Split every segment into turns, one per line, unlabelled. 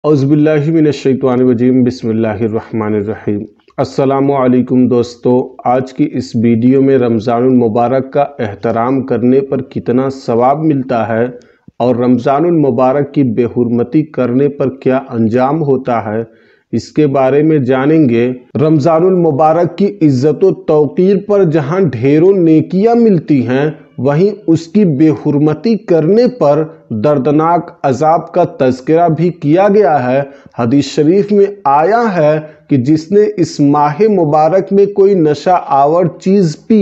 اعوذ من الشیطان الرجیم بسم اللہ الرحمن الرحیم۔ السلام علیکم دوستو، آج کی اس ویڈیو میں رمضان المبارک کا احترام کرنے پر کتنا ثواب ملتا ہے اور رمضان المبارک کی بے حرمتی کرنے پر کیا انجام ہوتا ہے، اس کے بارے میں جانیں گے۔ رمضان المبارک کی عزت و توقیر پر جہاں ڈھیروں نیکیاں ملتی ہیں، وہیں اس کی بے حرمتی کرنے پر دردناک عذاب کا تذکرہ بھی کیا گیا ہے۔ حدیث شریف میں آیا ہے کہ جس نے اس ماہ مبارک میں کوئی نشہ آور چیز پی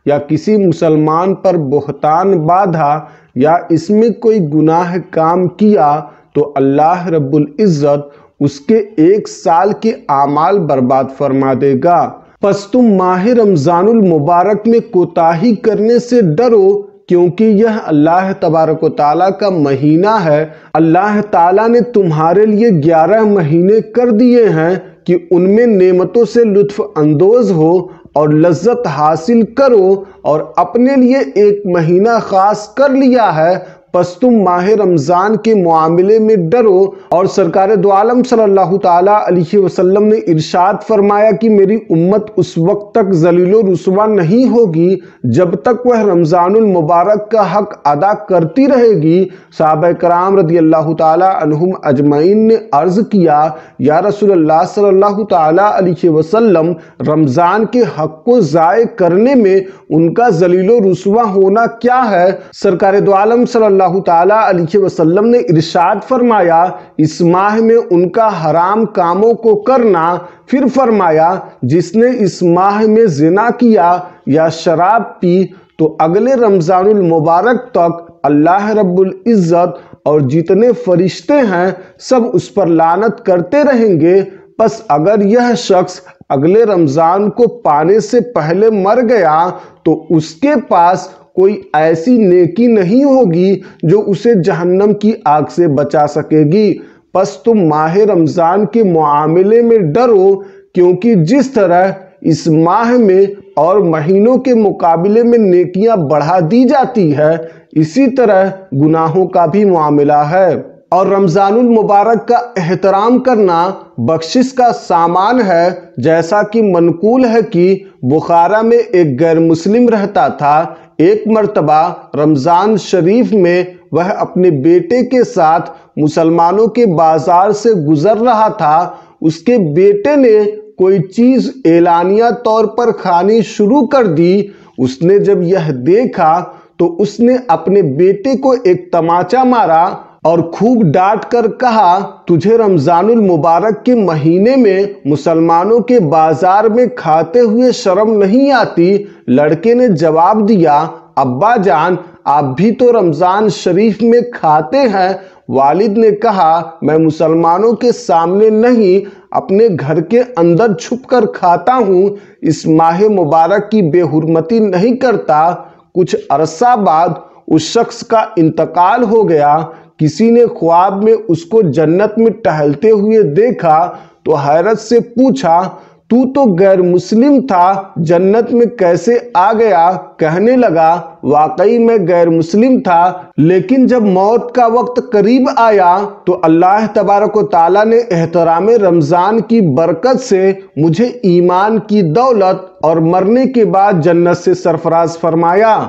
یا کسی مسلمان پر بہتان باندھا یا اس میں کوئی گناہ کام کیا تو اللہ رب العزت اس کے 1 سال کے اعمال برباد فرما دے گا۔ پس تم ماہ رمضان المبارک میں کوتاہی کرنے سے ڈرو، کیونکہ یہ اللہ تبارک و تعالیٰ کا مہینہ ہے۔ اللہ تعالیٰ نے تمہارے لیے 11 مہینے کر دیے ہیں کہ ان میں نعمتوں سے لطف اندوز ہو اور لذت حاصل کرو، اور اپنے لیے ایک مہینہ خاص کر لیا ہے۔ پس تم ماہ رمضان کے معاملے میں ڈرو۔ اور سرکار دو عالم صلی اللہ تعالیٰ علیہ وسلم نے ارشاد فرمایا کہ میری امت اس وقت تک ذلیل و رسوا نہیں ہوگی جب تک وہ رمضان المبارک کا حق ادا کرتی رہے گی۔ صحابہ کرام رضی اللہ تعالیٰ عنہم اجمعین نے عرض کیا، یا رسول اللہ صلی اللہ تعالیٰ علیہ وسلم، رمضان کے حق کو ضائع کرنے میں ان کا ذلیل و رسوا ہونا کیا ہے؟ سرکار دو عالم صلی اللہ تعالیٰ علیہ وسلم نے ارشاد فرمایا، اس ماہ میں ان کا حرام کاموں کو کرنا۔ پھر فرمایا، جس نے اس ماہ میں زنا کیا یا شراب پی تو اگلے رمضان المبارک تک اللہ رب العزت اور جتنے فرشتے ہیں سب اس پر لعنت کرتے رہیں گے۔ پس اگر یہ شخص اگلے رمضان کو پانے سے پہلے مر گیا تو اس کے پاس کوئی ایسی نیکی نہیں ہوگی جو اسے جہنم کی آگ سے بچا سکے گی۔ پس تم ماہ رمضان کے معاملے میں ڈرو، کیونکہ جس طرح اس ماہ میں اور مہینوں کے مقابلے میں نیکیاں بڑھا دی جاتی ہے، اسی طرح گناہوں کا بھی معاملہ ہے۔ اور رمضان المبارک کا احترام کرنا بخشش کا سامان ہے، جیسا کہ منقول ہے کہ بخارا میں ایک غیر مسلم رہتا تھا۔ ایک مرتبہ رمضان شریف میں وہ اپنے بیٹے کے ساتھ مسلمانوں کے بازار سے گزر رہا تھا۔ اس کے بیٹے نے کوئی چیز اعلانیہ طور پر کھانی شروع کر دی۔ اس نے جب یہ دیکھا تو اس نے اپنے بیٹے کو ایک تماچا مارا اور خوب ڈانٹ کر کہا، تجھے رمضان المبارک کے مہینے میں مسلمانوں کے بازار میں کھاتے ہوئے شرم نہیں آتی؟ لڑکے نے جواب دیا، ابا جان، آپ بھی تو رمضان شریف میں کھاتے ہیں۔ والد نے کہا، میں مسلمانوں کے سامنے نہیں، اپنے گھر کے اندر چھپ کر کھاتا ہوں، اس ماہ مبارک کی بے حرمتی نہیں کرتا۔ کچھ عرصہ بعد اس شخص کا انتقال ہو گیا۔ کسی نے خواب میں اس کو جنت میں ٹہلتے ہوئے دیکھا تو حیرت سے پوچھا، تو غیر مسلم تھا، جنت میں کیسے آ گیا؟ کہنے لگا، واقعی میں غیر مسلم تھا، لیکن جب موت کا وقت قریب آیا تو اللہ تبارک و تعالیٰ نے احترام رمضان کی برکت سے مجھے ایمان کی دولت اور مرنے کے بعد جنت سے سرفراز فرمایا۔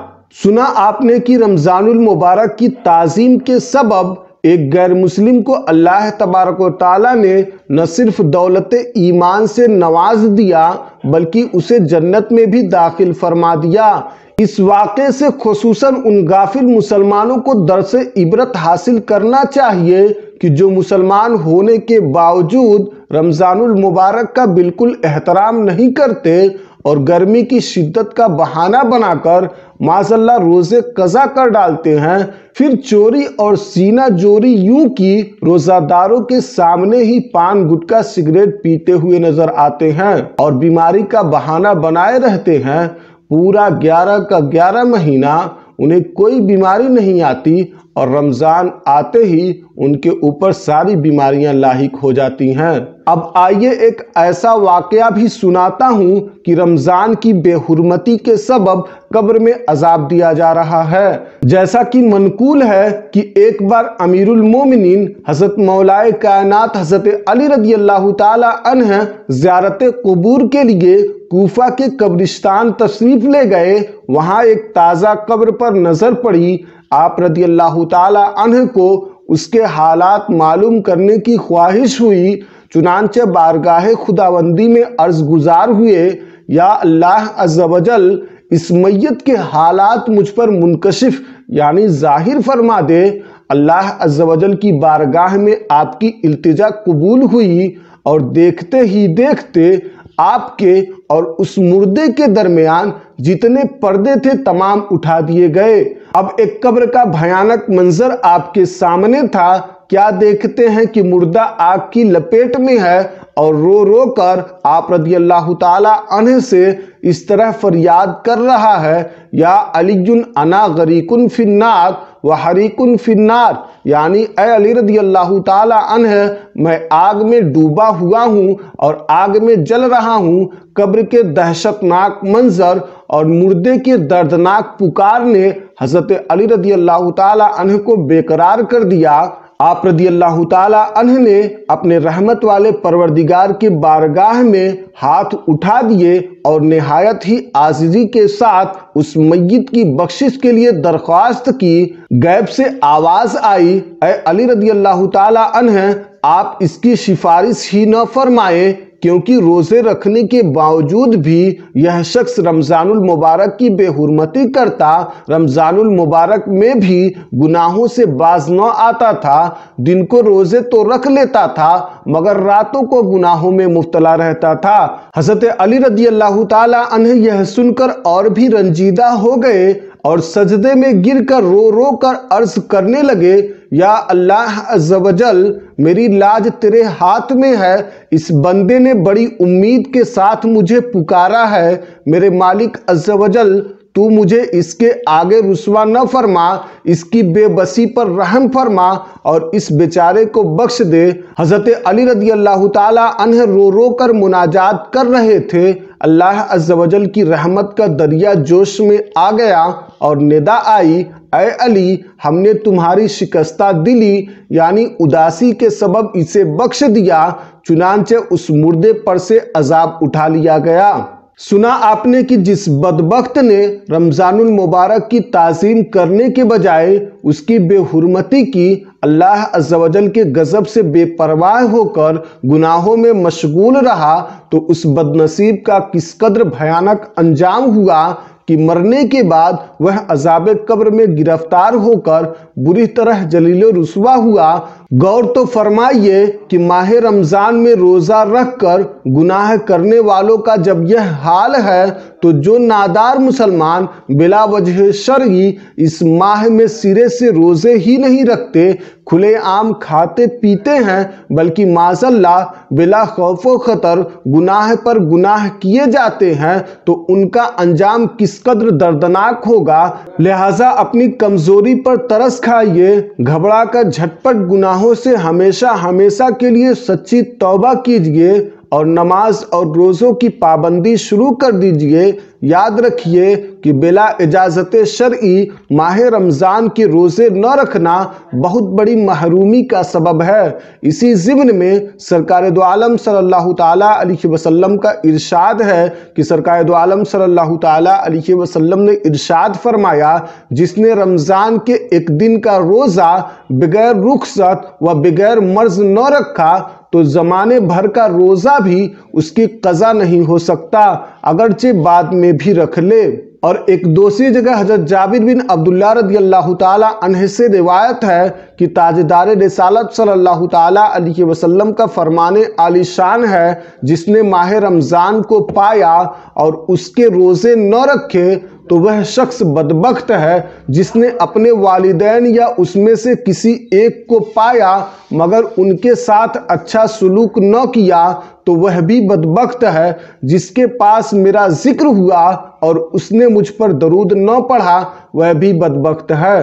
سنا آپ نے کہ رمضان المبارک کی تعظیم کے سبب ایک غیر مسلم کو اللہ تبارک و تعالیٰ نے نہ صرف دولت ایمان سے نواز دیا بلکہ اسے جنت میں بھی داخل فرما دیا۔ اس واقعے سے خصوصاً ان غافل مسلمانوں کو درس عبرت حاصل کرنا چاہیے کہ جو مسلمان ہونے کے باوجود رمضان المبارک کا بالکل احترام نہیں کرتے اور گرمی کی شدت کا بہانہ بنا کر معاذ اللہ روزے قضا کر ڈالتے ہیں، پھر چوری اور سینہ جوری یوں کی روزہ داروں کے سامنے ہی پان گٹکا سگریٹ پیتے ہوئے نظر آتے ہیں اور بیماری کا بہانہ بنائے رہتے ہیں۔ پورا 11 کا 11 مہینہ انہیں کوئی بیماری نہیں آتی اور رمضان آتے ہی ان کے اوپر ساری بیماریاں لاحق ہو جاتی ہیں۔ اب آئیے ایک ایسا واقعہ بھی سناتا ہوں کہ رمضان کی بے حرمتی کے سبب قبر میں عذاب دیا جا رہا ہے۔ جیسا کہ منقول ہے کہ ایک بار امیر المومنین حضرت مولائے کائنات حضرت علی رضی اللہ تعالی عنہ زیارت قبور کے لیے کوفہ کے قبرستان تشریف لے گئے۔ وہاں ایک تازہ قبر پر نظر پڑی۔ آپ رضی اللہ تعالی عنہ کو اس کے حالات معلوم کرنے کی خواہش ہوئی، چنانچہ بارگاہ خداوندی میں عرض گزار ہوئے، یا اللہ عز و جل اس میت کے حالات مجھ پر منکشف یعنی ظاہر فرما دے۔ اللہ عز و جل کی بارگاہ میں آپ کی التجا قبول ہوئی اور دیکھتے ہی دیکھتے آپ کے اور اس مردے کے درمیان جتنے پردے تھے تمام اٹھا دیے گئے۔ اب ایک قبر کا بھیانک منظر آپ کے سامنے تھا۔ کیا دیکھتے ہیں کہ مردہ آگ کی لپیٹ میں ہے اور رو رو کر آپ رضی اللہ تعالی عنہ سے اس طرح فریاد کر رہا ہے، یا علی انا غریق فی النار وحریق فی النار، یعنی اے علی رضی اللہ تعالی عنہ میں آگ میں ڈوبا ہوا ہوں اور آگ میں جل رہا ہوں۔ قبر کے دہشتناک منظر اور مردے کے دردناک پکار نے حضرت علی رضی اللہ تعالی عنہ کو بے قرار کر دیا۔ آپ رضی اللہ تعالی عنہ نے اپنے رحمت والے پروردگار کے بارگاہ میں ہاتھ اٹھا دیے اور نہایت ہی عاجزی کے ساتھ اس میت کی بخشش کے لیے درخواست کی۔ غیب سے آواز آئی، اے علی رضی اللہ تعالی عنہ آپ اس کی سفارش ہی نہ فرمائیں، کیونکہ روزے رکھنے کے باوجود بھی یہ شخص رمضان المبارک کی بے حرمتی کرتا، رمضان المبارک میں بھی گناہوں سے باز نہ آتا تھا، دن کو روزے تو رکھ لیتا تھا مگر راتوں کو گناہوں میں مبتلا رہتا تھا۔ حضرت علی رضی اللہ تعالی عنہ یہ سن کر اور بھی رنجیدہ ہو گئے اور سجدے میں گر کر رو رو کر عرض کرنے لگے، یا اللہ عز و جل میری لاج تیرے ہاتھ میں ہے، اس بندے نے بڑی امید کے ساتھ مجھے پکارا ہے، میرے مالک عز و جل تو مجھے اس کے آگے رسوا نہ فرما، اس کی بے بسی پر رحم فرما اور اس بیچارے کو بخش دے۔ حضرت علی رضی اللہ تعالی عنہ رو رو کر مناجات کر رہے تھے۔ اللہ عز و جل کی رحمت کا دریا جوش میں آ گیا اور ندا آئی، اے علی ہم نے تمہاری شکستہ دلی یعنی اداسی کے سبب اسے بخش دیا، چنانچہ اس مردے پر سے عذاب اٹھا لیا گیا۔ سنا آپ نے کہ جس بدبخت نے رمضان المبارک کی تعظیم کرنے کے بجائے اس کی بے حرمتی کی، اللہ عز و جل کے غضب سے بے پرواہ ہو کر گناہوں میں مشغول رہا، تو اس بدنصیب کا کس قدر بھیانک انجام ہوا کہ مرنے کے بعد وہ عذاب قبر میں گرفتار ہو کر بری طرح ذلیل و رسوا ہوا۔ غور تو فرمائیے کہ ماہ رمضان میں روزہ رکھ کر گناہ کرنے والوں کا جب یہ حال ہے تو جو نادار مسلمان بلا وجہ شرعی اس ماہ میں سرے سے روزے ہی نہیں رکھتے، کھلے عام کھاتے پیتے ہیں، بلکہ معاذ اللہ بلا خوف و خطر گناہ پر گناہ کیے جاتے ہیں، تو ان کا انجام کس قدر دردناک ہوگا۔ لہٰذا اپنی کمزوری پر ترس کھائیے، گھبرا کر جھٹپٹ گناہوں سے ہمیشہ ہمیشہ کے لیے سچی توبہ کیجیے اور نماز اور روزوں کی پابندی شروع کر دیجئے۔ یاد رکھیے کہ بلا اجازت شرعی ماہ رمضان کے روزے نہ رکھنا بہت بڑی محرومی کا سبب ہے۔ اسی ضمن میں سرکار دو عالم صلی اللہ تعالیٰ علیہ وسلم کا ارشاد ہے کہ سرکار دو عالم صلی اللہ تعالیٰ علیہ وسلم نے ارشاد فرمایا، جس نے رمضان کے ایک دن کا روزہ بغیر رخصت و بغیر مرض نہ رکھا تو زمانے بھر کا روزہ بھی اس کی قضا نہیں ہو سکتا، اگرچہ بعد میں بھی رکھ لے۔ اور ایک دوسری جگہ حضرت جابر بن عبداللہ رضی اللہ تعالی عنہ سے روایت ہے کہ تاجدار رسالت صلی اللہ تعالی علیہ وسلم کا فرمان عالی شان ہے، جس نے ماہ رمضان کو پایا اور اس کے روزے نہ رکھے تو وہ شخص بدبخت ہے۔ جس نے اپنے والدین یا اس میں سے کسی ایک کو پایا مگر ان کے ساتھ اچھا سلوک نہ کیا تو وہ بھی بدبخت ہے۔ جس کے پاس میرا ذکر ہوا اور اس نے مجھ پر درود نہ پڑھا وہ بھی بدبخت ہے۔